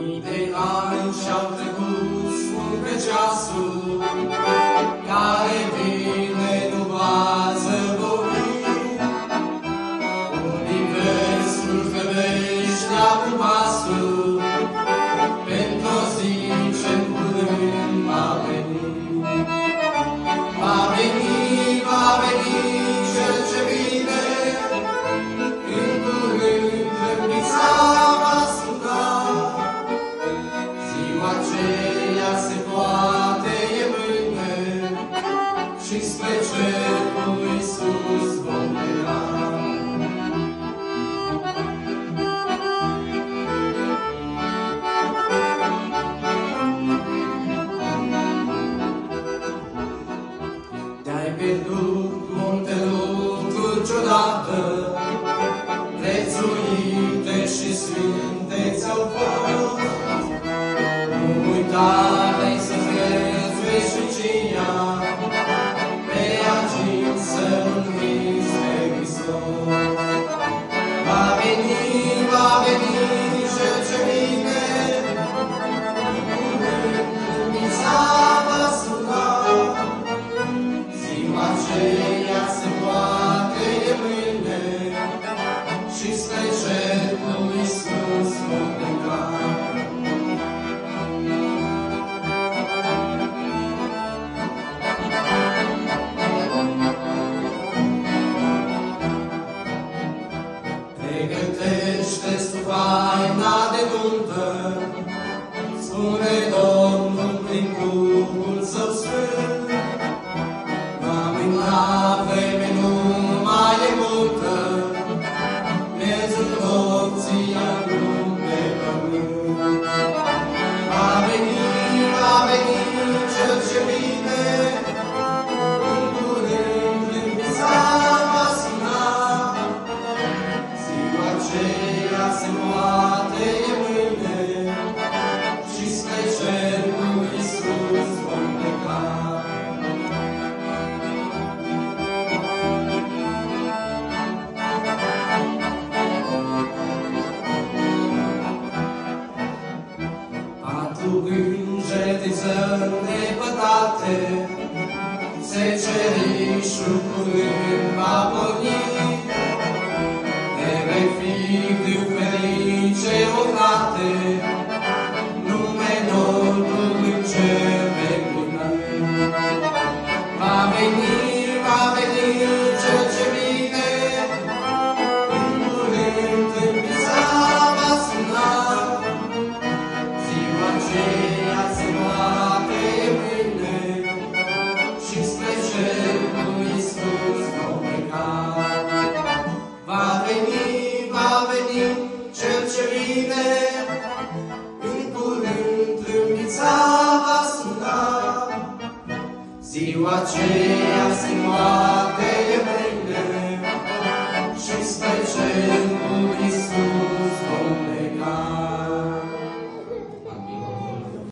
Mii de ani și-au trecut, spun că ceasul care vine nu va zăbovi. Universul femește cu pasul pentru o zi ce-n curând va veni. Va veni, va veni cel ce vine, în curând trâmbița va suna. Ziua aceea se poate e mâine și spre cerul lui sus vom pleca. Te-ai pierdut multe lucruri ciudată, prețuite și sfinte ți-au fost. Nu uita, vrei să vezi veșnicia, pe argint să învinzi pe Hristos. Va veni cel ce vine, în curând trâmbița va suna. Ziua aceea se poate e mâine și spre cerul lui sus vom pleca. Pregătește-ți tu faina de nuntă, spune Domnul prin cuvântul Său sfânt. La mâna vreme nu mai e multă, miezul nopții acum pe pământ. Va veni cel ce vine, în curând trâmbița va suna. Ziua aceea se poate e mâine și spre cerul lui sus vom pleca. Patru îngeri din țări nepătate, secerișul curând va porni. Te vei fi fiu ferice, o frate, nume Domnul în cer vei plăcea. Va veni cel ce vine, în curând trâmbița va suna. Ziua aceea se poate e mâine și spre cerul lui sus vom pleca. Va veni cel ce vine, în curând trâmbița va suna. Ziua aceea se poate e mâine și spre cerul